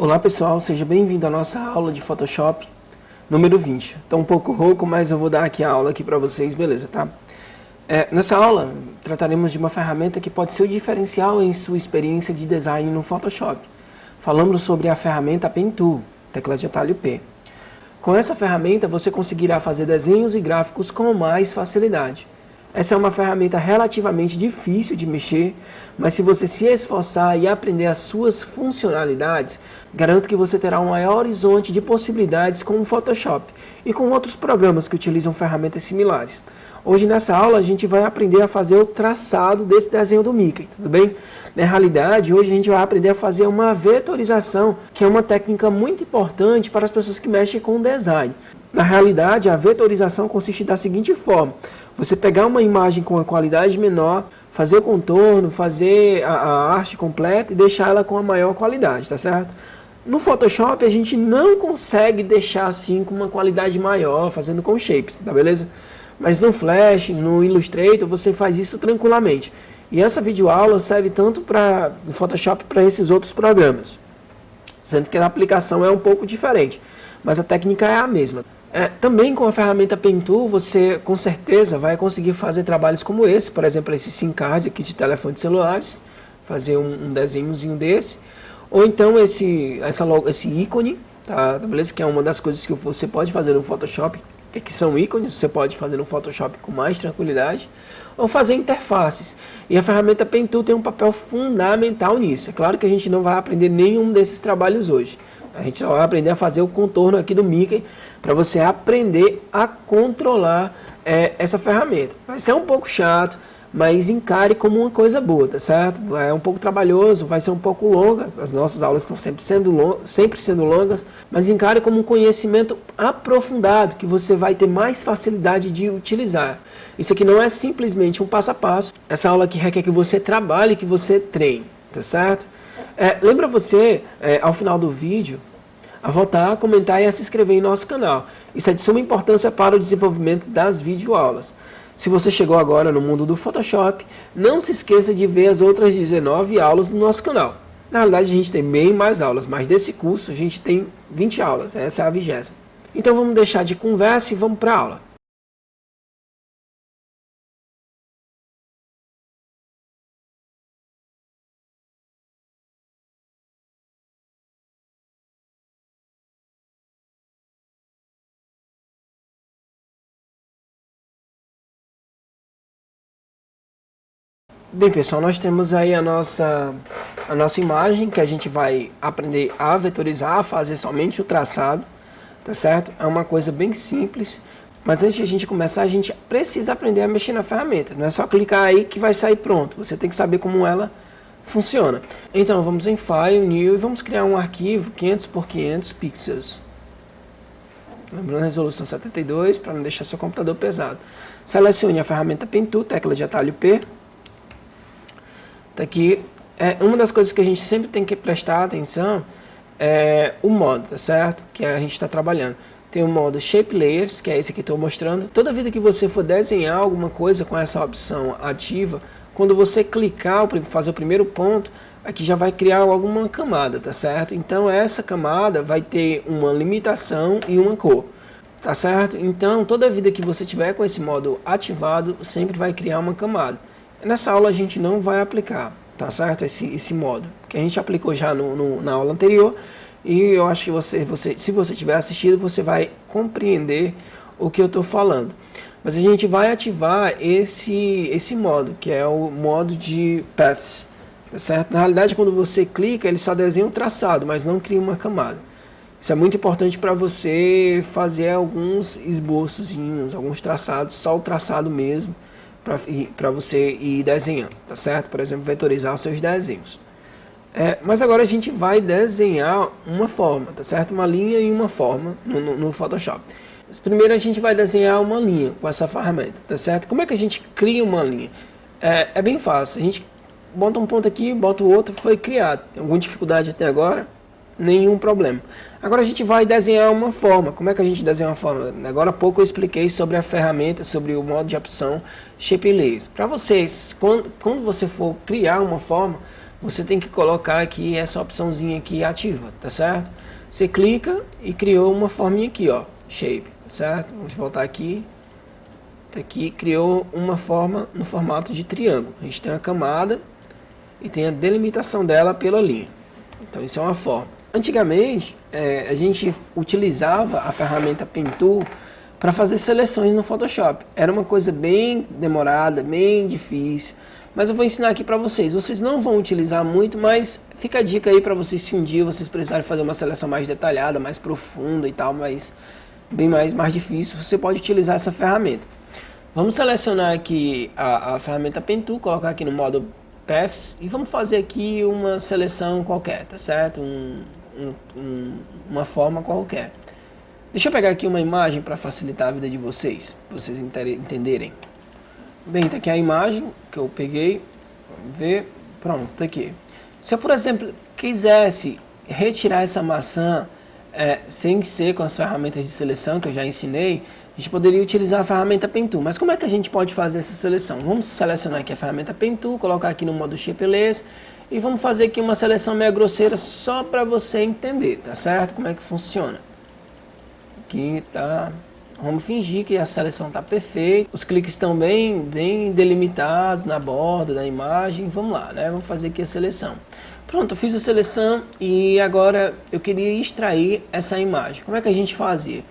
Olá pessoal, seja bem-vindo à nossa aula de Photoshop número 20. Está um pouco rouco, mas eu vou dar aqui a aula aqui para vocês, beleza, tá? Nessa aula, trataremos de uma ferramenta que pode ser o diferencial em sua experiência de design no Photoshop. Falamos sobre a ferramenta Pen Tool, tecla de atalho P. Com essa ferramenta, você conseguirá fazer desenhos e gráficos com mais facilidade. Essa é uma ferramenta relativamente difícil de mexer, mas se você se esforçar e aprender as suas funcionalidades, garanto que você terá um maior horizonte de possibilidades com o Photoshop e com outros programas que utilizam ferramentas similares. Hoje nessa aula a gente vai aprender a fazer o traçado desse desenho do Mickey, tudo bem? Na realidade, hoje a gente vai aprender a fazer uma vetorização, que é uma técnica muito importante para as pessoas que mexem com design. Na realidade, a vetorização consiste da seguinte forma: você pegar uma imagem com a qualidade menor, fazer o contorno, fazer a arte completa e deixar ela com a maior qualidade, tá certo? No Photoshop a gente não consegue deixar assim com uma qualidade maior, fazendo com shapes, tá beleza? Mas no Flash, no Illustrator, você faz isso tranquilamente. E essa videoaula serve tanto para o Photoshop para esses outros programas, sendo que a aplicação é um pouco diferente, mas a técnica é a mesma. Também com a ferramenta Pen Tool, você com certeza vai conseguir fazer trabalhos como esse, por exemplo, esse SIM card aqui de telefones celulares, fazer um desenhozinho desse, ou então esse ícone, tá, beleza? Que é uma das coisas que você pode fazer no Photoshop, que são ícones, você pode fazer no Photoshop com mais tranquilidade, ou fazer interfaces. E a ferramenta Pen Tool tem um papel fundamental nisso. É claro que a gente não vai aprender nenhum desses trabalhos hoje. A gente só vai aprender a fazer o contorno aqui do Mickey, para você aprender a controlar essa ferramenta. Vai ser um pouco chato, mas encare como uma coisa boa, tá certo? É um pouco trabalhoso, vai ser um pouco longa, as nossas aulas estão sempre sendo longas, mas encare como um conhecimento aprofundado, que você vai ter mais facilidade de utilizar. Isso aqui não é simplesmente um passo a passo, essa aula aqui requer que você trabalhe, que você treine, tá certo? Lembra você, ao final do vídeo, a votar, comentar e a se inscrever em nosso canal. Isso é de suma importância para o desenvolvimento das videoaulas. Se você chegou agora no mundo do Photoshop, não se esqueça de ver as outras 19 aulas do nosso canal. Na realidade, a gente tem bem mais aulas, mas desse curso a gente tem 20 aulas, essa é a 20ª. Então vamos deixar de conversa e vamos para a aula. Bem pessoal, nós temos aí a nossa imagem, que a gente vai aprender a vetorizar, a fazer somente o traçado, tá certo? É uma coisa bem simples, mas antes de a gente começar, a gente precisa aprender a mexer na ferramenta. Não é só clicar aí que vai sair pronto, você tem que saber como ela funciona. Então vamos em File, New, e vamos criar um arquivo 500 por 500 pixels. Lembrando a resolução 72, para não deixar seu computador pesado. Selecione a ferramenta Pen Tool, tecla de atalho P. Tá aqui. Uma das coisas que a gente sempre tem que prestar atenção é o modo, tá certo? Que a gente está trabalhando. Tem o modo Shape Layers, que é esse que estou mostrando. Toda vida que você for desenhar alguma coisa com essa opção ativa, quando você clicar, fazer o primeiro ponto, aqui já vai criar alguma camada, tá certo? Então essa camada vai ter uma limitação e uma cor, tá certo? Então toda vida que você tiver com esse modo ativado, sempre vai criar uma camada. Nessa aula a gente não vai aplicar, tá certo? Esse modo, que a gente aplicou já na aula anterior, e eu acho que se você tiver assistido, você vai compreender o que eu estou falando. Mas a gente vai ativar esse modo, que é o modo de Paths, tá certo? Na realidade, quando você clica, ele só desenha um traçado, mas não cria uma camada. Isso é muito importante para você fazer alguns esboçozinhos, alguns traçados, só o traçado mesmo, para você ir desenhando, tá certo? Por exemplo, vetorizar os seus desenhos. Mas agora a gente vai desenhar uma forma, tá certo? Uma linha e uma forma no Photoshop. Primeiro a gente vai desenhar uma linha com essa ferramenta, tá certo? Como é que a gente cria uma linha? É bem fácil, a gente bota um ponto aqui, bota o outro, foi criado. Tem alguma dificuldade até agora? Nenhum problema. Agora a gente vai desenhar uma forma. Como é que a gente desenha uma forma? Agora há pouco eu expliquei sobre a ferramenta, sobre o modo de opção Shape Layers. Para vocês, quando você for criar uma forma, você tem que colocar aqui essa opçãozinha aqui ativa, tá certo? Você clica e criou uma forminha aqui, ó, shape, tá certo? Vamos voltar aqui. Tá aqui, criou uma forma no formato de triângulo. A gente tem uma camada e tem a delimitação dela pela linha. Então isso é uma forma. Antigamente, a gente utilizava a ferramenta Pen Tool para fazer seleções no Photoshop. Era uma coisa bem demorada, bem difícil. Mas eu vou ensinar aqui para vocês. Vocês não vão utilizar muito, mas fica a dica aí para vocês, se um dia vocês precisarem fazer uma seleção mais detalhada, mais profunda e tal, mas bem mais difícil, você pode utilizar essa ferramenta. Vamos selecionar aqui a ferramenta Pen Tool, colocar aqui no modo Paths e vamos fazer aqui uma seleção qualquer, tá certo? Uma forma qualquer. Deixa eu pegar aqui uma imagem para facilitar a vida de vocês, para vocês entenderem. Bem, tá aqui a imagem que eu peguei, vamos ver, pronto, tá aqui. Se eu, por exemplo, quisesse retirar essa maçã sem ser com as ferramentas de seleção que eu já ensinei, a gente poderia utilizar a ferramenta Pen Tool. Mas como é que a gente pode fazer essa seleção? Vamos selecionar aqui a ferramenta Pen Tool, colocar aqui no modo Shapeless e vamos fazer aqui uma seleção meio grosseira só para você entender, tá certo? Como é que funciona. Aqui tá... Vamos fingir que a seleção está perfeita, os cliques estão bem delimitados na borda da imagem. Vamos lá, né? Vamos fazer aqui a seleção. Pronto, eu fiz a seleção e agora eu queria extrair essa imagem. Como é que a gente fazia?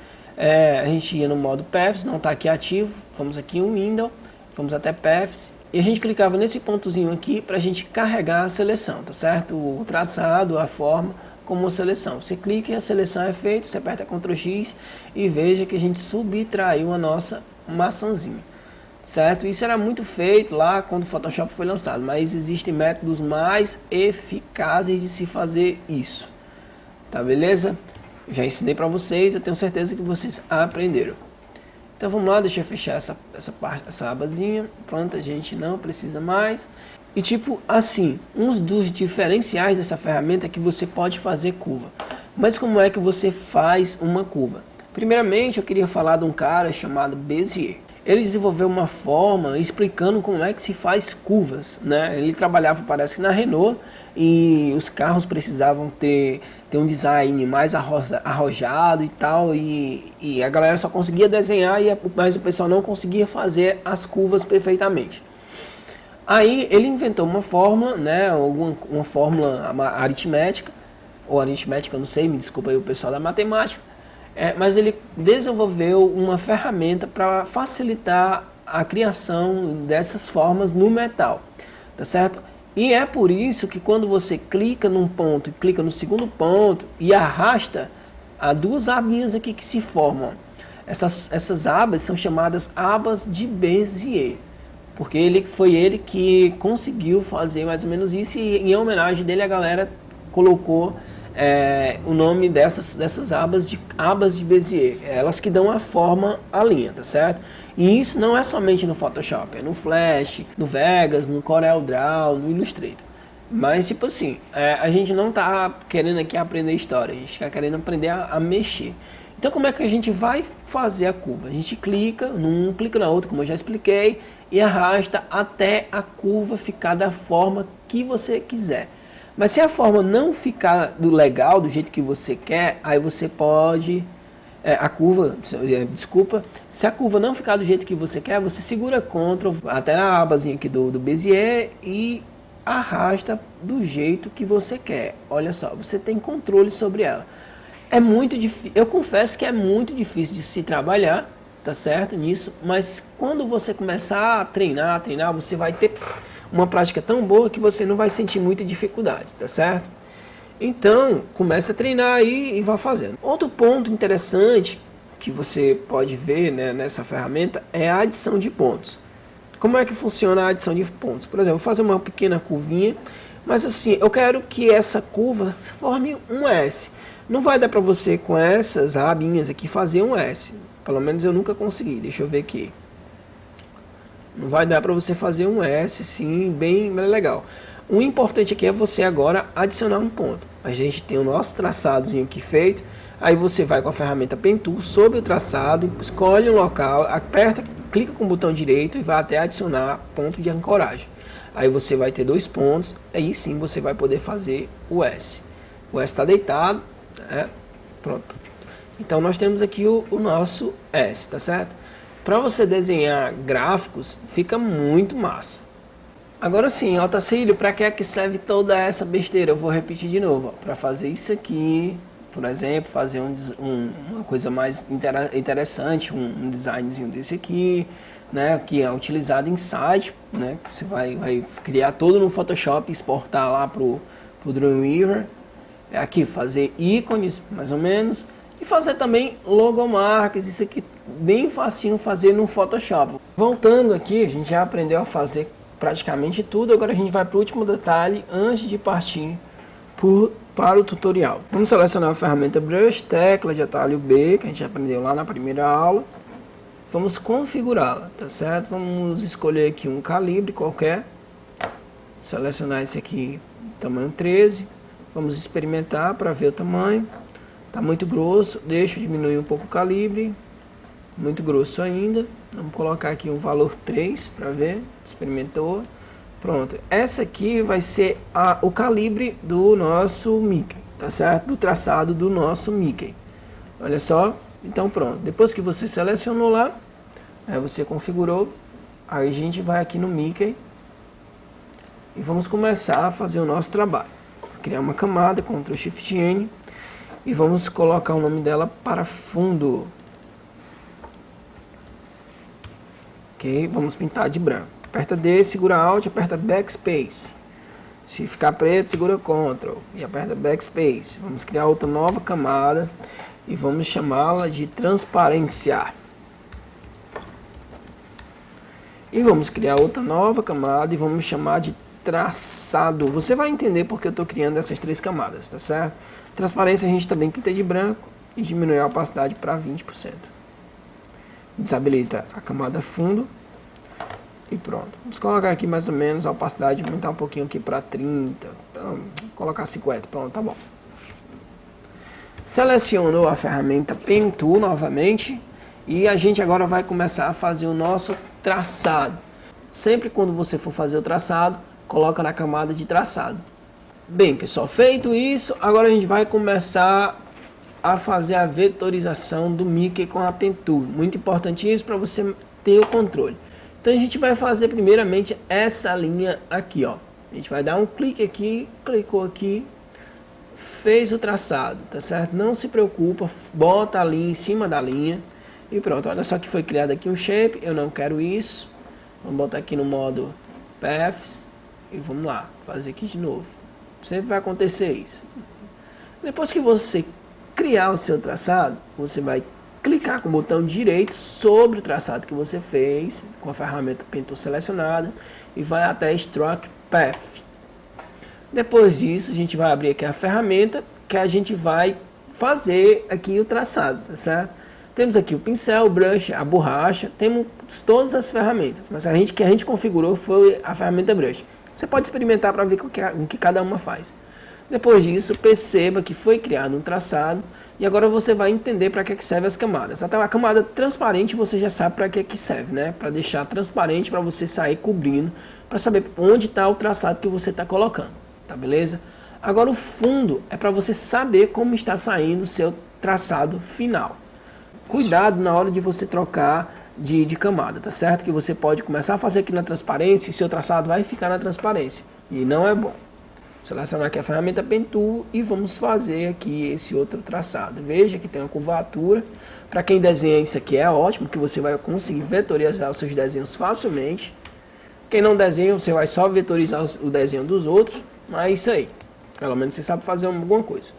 A gente ia no modo Paths, não está aqui ativo, vamos aqui em Window, vamos até Paths e a gente clicava nesse pontozinho aqui para a gente carregar a seleção, tá certo? O traçado, a forma como uma seleção. Você clica e a seleção é feita, você aperta Ctrl X e veja que a gente subtraiu a nossa maçãzinha, certo? Isso era muito feito lá quando o Photoshop foi lançado, mas existem métodos mais eficazes de se fazer isso, tá beleza? Já ensinei para vocês, eu tenho certeza que vocês aprenderam. Então vamos lá, deixa eu fechar essa abazinha. Pronto, a gente não precisa mais. E tipo assim, um dos diferenciais dessa ferramenta é que você pode fazer curva. Mas como é que você faz uma curva? Primeiramente eu queria falar de um cara chamado Bezier. Ele desenvolveu uma forma explicando como é que se faz curvas, né? Ele trabalhava, parece que na Renault, e os carros precisavam ter um design mais arrojado e tal, e a galera só conseguia desenhar, mas o pessoal não conseguia fazer as curvas perfeitamente. Aí ele inventou uma fórmula, né? Uma fórmula aritmética, ou aritmética, não sei, me desculpa aí o pessoal da matemática. Mas ele desenvolveu uma ferramenta para facilitar a criação dessas formas no metal, tá certo? E é por isso que quando você clica num ponto e clica no segundo ponto e arrasta, há duas abinhas aqui que se formam. Essas abas são chamadas abas de Bezier, porque foi ele que conseguiu fazer mais ou menos isso, e em homenagem dele a galera colocou o nome dessas abas de Bezier, elas que dão a forma à linha, tá certo? E isso não é somente no Photoshop, é no Flash, no Vegas, no CorelDRAW, no Illustrator. Mas tipo assim, a gente não tá querendo aqui aprender história, a gente tá querendo aprender a mexer. Então como é que a gente vai fazer a curva? A gente clica num, clica na outra, como eu já expliquei, e arrasta até a curva ficar da forma que você quiser. Mas se a forma não ficar legal, do jeito que você quer, aí você pode... se a curva não ficar do jeito que você quer, você segura Ctrl até na abazinha aqui do Bezier e arrasta do jeito que você quer. Olha só, você tem controle sobre ela. É muito difícil, eu confesso que é muito difícil de se trabalhar, tá certo, nisso, mas quando você começar a treinar, você vai ter uma prática tão boa que você não vai sentir muita dificuldade, tá certo? Então, comece a treinar aí e vá fazendo. Outro ponto interessante que você pode ver, né, nessa ferramenta é a adição de pontos. Como é que funciona a adição de pontos? Por exemplo, vou fazer uma pequena curvinha, mas assim, eu quero que essa curva forme um S. Não vai dar para você com essas abinhas aqui fazer um S. Pelo menos eu nunca consegui, deixa eu ver aqui. Não vai dar para você fazer um S assim, bem legal. O importante aqui é você agora adicionar um ponto. A gente tem o nosso traçadozinho aqui feito. Aí você vai com a ferramenta Pen Tool sobre o traçado, escolhe um local, aperta, clica com o botão direito e vai até adicionar ponto de ancoragem. aí você vai ter 2 pontos, aí sim você vai poder fazer o S. O S está deitado, né? Pronto. Então nós temos aqui o nosso S, tá certo? Para você desenhar gráficos, fica muito massa. Agora sim, Otacílio, para que é que serve toda essa besteira? Eu vou repetir de novo, para fazer isso aqui, por exemplo, fazer uma coisa mais interessante, um designzinho desse aqui, né, que é utilizado em site, né, você vai criar todo no Photoshop, exportar lá pro Dreamweaver, aqui fazer ícones, mais ou menos, e fazer também logomarcas, isso aqui bem facinho fazer no Photoshop. Voltando aqui, a gente já aprendeu a fazer praticamente tudo, agora a gente vai para o último detalhe antes de partir para o tutorial. Vamos selecionar a ferramenta Brush, tecla de atalho B, que a gente aprendeu lá na primeira aula. Vamos configurá-la, tá certo? Vamos escolher aqui um calibre qualquer. Selecionar esse aqui, tamanho 13. Vamos experimentar para ver o tamanho. Tá muito grosso, deixa eu diminuir um pouco o calibre. Muito grosso ainda. Vamos colocar aqui um valor 3 para ver. Experimentou. Pronto. Essa aqui vai ser o calibre do nosso Mickey, tá certo? Do traçado do nosso Mickey. Olha só. Então pronto. Depois que você selecionou lá, aí você configurou, aí a gente vai aqui no Mickey e vamos começar a fazer o nosso trabalho. Criar uma camada, Ctrl Shift N, e vamos colocar o nome dela para fundo. Ok, vamos pintar de branco. Aperta D, segura Alt, aperta Backspace. Se ficar preto, segura Ctrl e aperta Backspace. Vamos criar outra nova camada e vamos chamá-la de transparência. E vamos criar outra nova camada e vamos chamar de traçado. Você vai entender porque eu estou criando essas 3 camadas, tá certo? Transparência a gente também pinta de branco e diminui a opacidade para 20%. Desabilita a camada fundo e pronto. Vamos colocar aqui mais ou menos a opacidade, aumentar um pouquinho aqui para 30, então, colocar 50, pronto, tá bom. Selecionou a ferramenta Pen Tool novamente e a gente agora vai começar a fazer o nosso traçado. Sempre quando você for fazer o traçado, coloca na camada de traçado. Bem, pessoal, feito isso, agora a gente vai começar a fazer a vetorização do Mickey com a Pen Tool. Muito importante isso para você ter o controle. Então a gente vai fazer primeiramente essa linha aqui, ó. A gente vai dar um clique aqui, clicou aqui, fez o traçado, tá certo? Não se preocupa, bota a linha em cima da linha e pronto. Olha só que foi criado aqui um shape, eu não quero isso. Vamos botar aqui no modo Paths e vamos lá, fazer aqui de novo. Sempre vai acontecer isso. Depois que você criar o seu traçado, você vai clicar com o botão direito sobre o traçado que você fez, com a ferramenta Pen Tool selecionada, e vai até Stroke Path. Depois disso, a gente vai abrir aqui a ferramenta que a gente vai fazer aqui o traçado, tá certo? Temos aqui o pincel, o brush, a borracha, temos todas as ferramentas, mas que a gente configurou foi a ferramenta brush. Você pode experimentar para ver o que cada uma faz. Depois disso, perceba que foi criado um traçado e agora você vai entender para que serve as camadas. Até a camada transparente você já sabe para que serve, né? Para deixar transparente, para você sair cobrindo, para saber onde está o traçado que você está colocando, tá beleza? Agora o fundo é para você saber como está saindo o seu traçado final. Cuidado na hora de você trocar de camada, tá certo? Que você pode começar a fazer aqui na transparência e seu traçado vai ficar na transparência e não é bom. Selecionar aqui a ferramenta Pen Tool e vamos fazer aqui esse outro traçado. Veja que tem uma curvatura. Para quem desenha isso aqui é ótimo, que você vai conseguir vetorizar os seus desenhos facilmente. Quem não desenha, você vai só vetorizar o desenho dos outros. Mas é isso aí. Pelo menos você sabe fazer alguma coisa.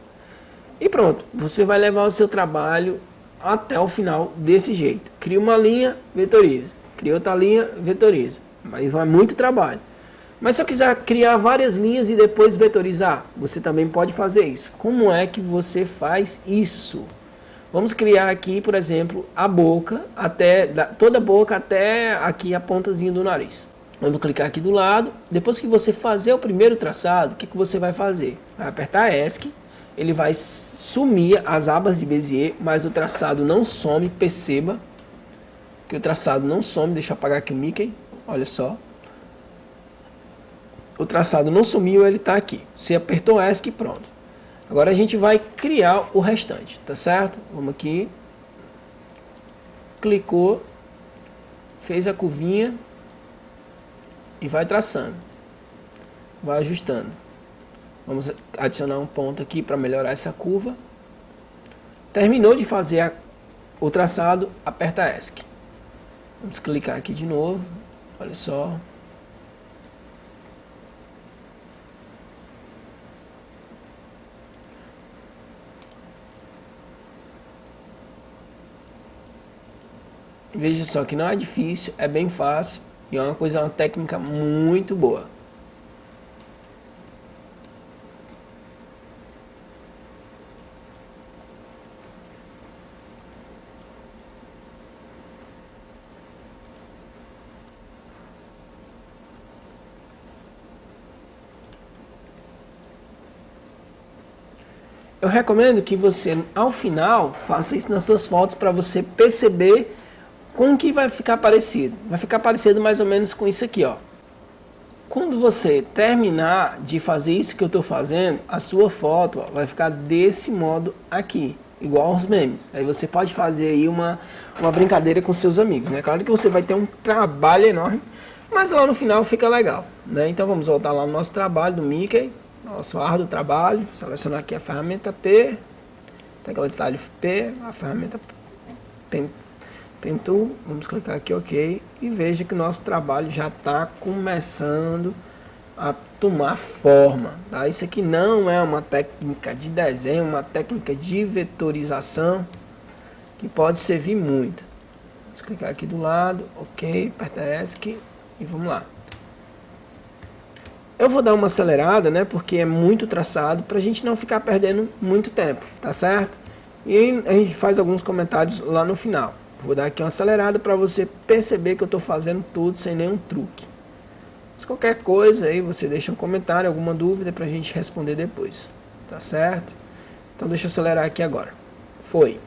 E pronto, você vai levar o seu trabalho até o final desse jeito. Cria uma linha, vetoriza. Cria outra linha, vetoriza. Mas vai muito trabalho. Mas se eu quiser criar várias linhas e depois vetorizar, você também pode fazer isso. Como é que você faz isso? Vamos criar aqui, por exemplo, a boca, toda a boca até aqui a pontazinha do nariz. Vamos clicar aqui do lado. Depois que você fazer o primeiro traçado, o que você vai fazer? Vai apertar ESC, ele vai sumir as abas de Bezier, mas o traçado não some, perceba que o traçado não some. Deixa eu apagar aqui o Mickey, olha só. o traçado não sumiu, ele está aqui. Você apertou ESC e pronto. Agora a gente vai criar o restante, tá certo? Vamos aqui. Clicou, fez a curvinha e vai traçando. Vai ajustando. Vamos adicionar um ponto aqui para melhorar essa curva. Terminou de fazer o traçado, aperta ESC. Vamos clicar aqui de novo. Olha só. Veja só que não é difícil, é bem fácil e é uma técnica muito boa. Eu recomendo que você, ao final, faça isso nas suas fotos para você perceber com que vai ficar parecido. Vai ficar parecido mais ou menos com isso aqui, ó. Quando você terminar de fazer isso que eu estou fazendo, a sua foto, ó, vai ficar desse modo aqui, igual aos memes. Aí você pode fazer aí uma brincadeira com seus amigos, né? Claro que você vai ter um trabalho enorme, mas lá no final fica legal, né? Então vamos voltar lá no nosso trabalho do Mickey, nosso árduo trabalho, selecionar aqui a ferramenta P, tecla de talho P, a ferramenta Pen Tool, vamos clicar aqui OK e veja que o nosso trabalho já está começando a tomar forma, tá? Isso aqui não é uma técnica de desenho, uma técnica de vetorização que pode servir muito. Vamos clicar aqui do lado, OK, aperta ESC e vamos lá. Eu vou dar uma acelerada, né, porque é muito traçado, para a gente não ficar perdendo muito tempo, tá certo? E aí a gente faz alguns comentários lá no final. Vou dar aqui uma acelerada para você perceber que eu estou fazendo tudo sem nenhum truque. Se qualquer coisa aí você deixa um comentário, alguma dúvida para a gente responder depois, tá certo? Então deixa eu acelerar aqui agora. Foi.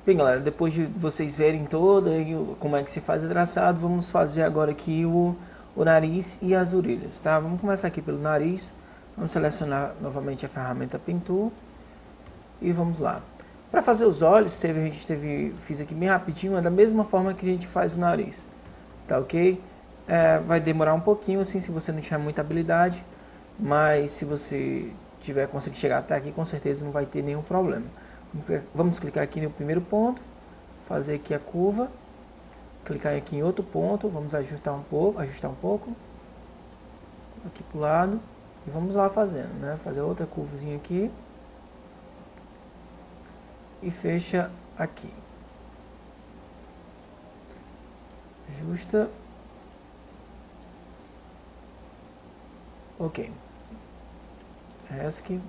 Bem, galera, depois de vocês verem como é que se faz o traçado, vamos fazer agora aqui o nariz e as orelhas, tá? Vamos começar aqui pelo nariz. Vamos selecionar novamente a ferramenta Pen Tool e vamos lá. Para fazer os olhos, fiz aqui bem rapidinho, é da mesma forma que a gente faz o nariz, tá ok? Vai demorar um pouquinho assim se você não tiver muita habilidade, mas se você conseguir chegar até aqui, com certeza não vai ter nenhum problema. Vamos clicar aqui no primeiro ponto, fazer aqui a curva, clicar aqui em outro ponto, vamos ajustar um pouco, aqui para o lado, e vamos lá fazendo, né? Fazer outra curvazinha aqui, e fecha aqui. Ajusta. Ok. ESC.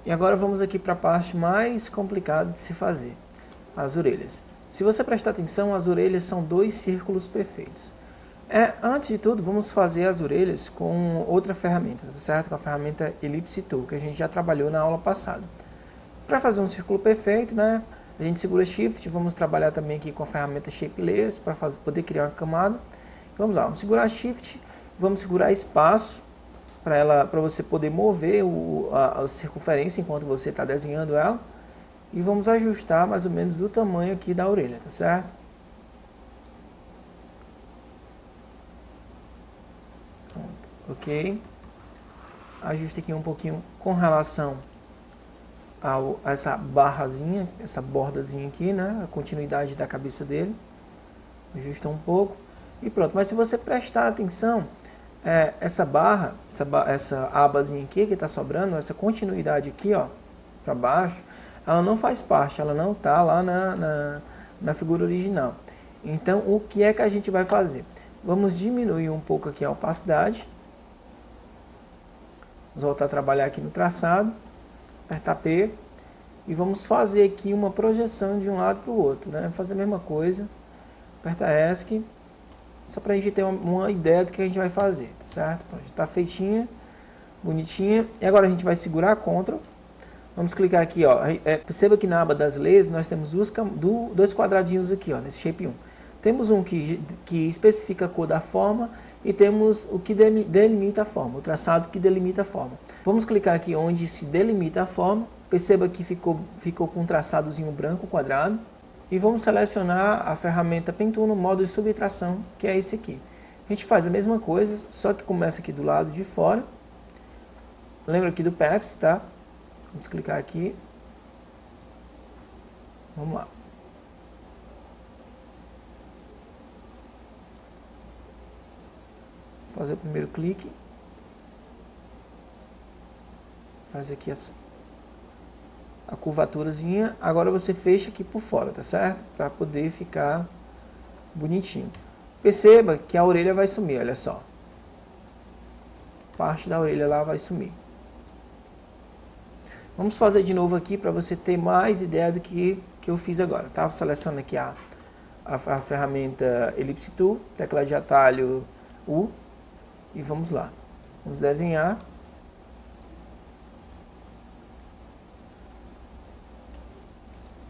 E agora vamos aqui para a parte mais complicada de se fazer, as orelhas. Se você prestar atenção, as orelhas são 2 círculos perfeitos. Antes de tudo, vamos fazer as orelhas com outra ferramenta, tá certo? Com a ferramenta Ellipse Tool, que a gente já trabalhou na aula passada. Para fazer um círculo perfeito, né, a gente segura Shift, vamos trabalhar também aqui com a ferramenta Shape Layers, para poder criar uma camada. Vamos lá, vamos segurar Shift, vamos segurar espaço, para você poder mover a circunferência enquanto você está desenhando ela. E vamos ajustar mais ou menos do tamanho aqui da orelha, tá certo? Pronto, ok. Ajuste aqui um pouquinho com relação a essa barrazinha, essa bordazinha aqui, né? A continuidade da cabeça dele. Ajusta um pouco e pronto. Mas se você prestar atenção, essa barra, essa abazinha aqui que está sobrando, essa continuidade aqui, ó, para baixo, ela não faz parte, ela não está lá na figura original. Então, o que é que a gente vai fazer? Vamos diminuir um pouco aqui a opacidade. Vamos voltar a trabalhar aqui no traçado, apertar P, e vamos fazer aqui uma projeção de um lado para o outro, né? Fazer a mesma coisa, aperta ESC, só para a gente ter uma ideia do que a gente vai fazer, tá certo? Já está feitinha, bonitinha. E agora a gente vai segurar Ctrl. Vamos clicar aqui, ó. Perceba que na aba das layers nós temos dois quadradinhos aqui, ó, nesse Shape 1. Temos um que especifica a cor da forma e temos o que delimita a forma, o traçado que delimita a forma. Vamos clicar aqui onde se delimita a forma. Perceba que ficou com um traçadozinho branco quadrado. E vamos selecionar a ferramenta Pen Tool no modo de subtração, que é esse aqui. A gente faz a mesma coisa, só que começa aqui do lado de fora. Lembra aqui do Paths, tá? Vamos clicar aqui. Vamos lá. Vou fazer o primeiro clique. Faz aqui a curvaturazinha. Agora você fecha aqui por fora, tá certo? Para poder ficar bonitinho. Perceba que a orelha vai sumir, olha só. Parte da orelha lá vai sumir. Vamos fazer de novo aqui para você ter mais ideia do que eu fiz agora, tá? Seleciono aqui a ferramenta Ellipse Tool, tecla de atalho U, e vamos lá. Vamos desenhar.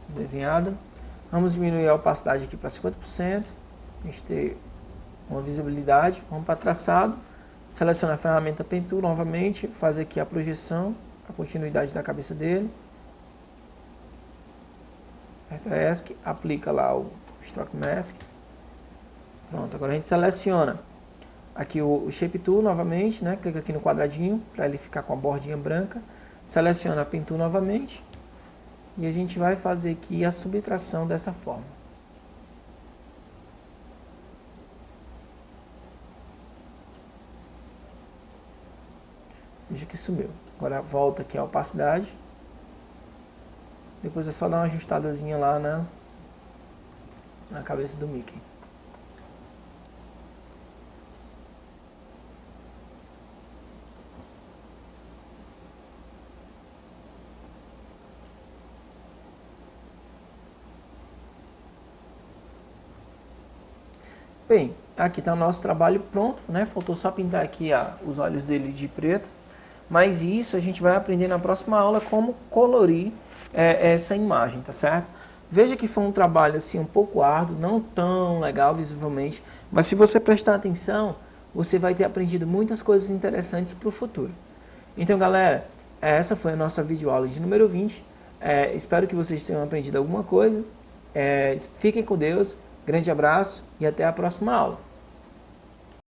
Desenhado. Vamos diminuir a opacidade aqui para 50%, a gente ter uma visibilidade. Vamos para traçado, seleciona a ferramenta Pen Tool novamente, faz aqui a projeção, a continuidade da cabeça dele. Aperta ESC, aplica lá o Stroke Mask. Pronto, agora a gente seleciona aqui o Shape Tool novamente, né? Clica aqui no quadradinho para ele ficar com a bordinha branca. Seleciona a Pen Tool novamente. E a gente vai fazer aqui a subtração dessa forma. Veja que sumiu. Agora volta aqui a opacidade. Depois é só dar uma ajustadazinha lá na cabeça do Mickey. Bem, aqui está o nosso trabalho pronto, né? Faltou só pintar aqui os olhos dele de preto. Mas isso a gente vai aprender na próxima aula como colorir essa imagem, tá certo? Veja que foi um trabalho assim um pouco árduo, não tão legal visivelmente, mas se você prestar atenção, você vai ter aprendido muitas coisas interessantes para o futuro. Então, galera, essa foi a nossa videoaula de número 20. Espero que vocês tenham aprendido alguma coisa. Fiquem com Deus, grande abraço e até a próxima aula.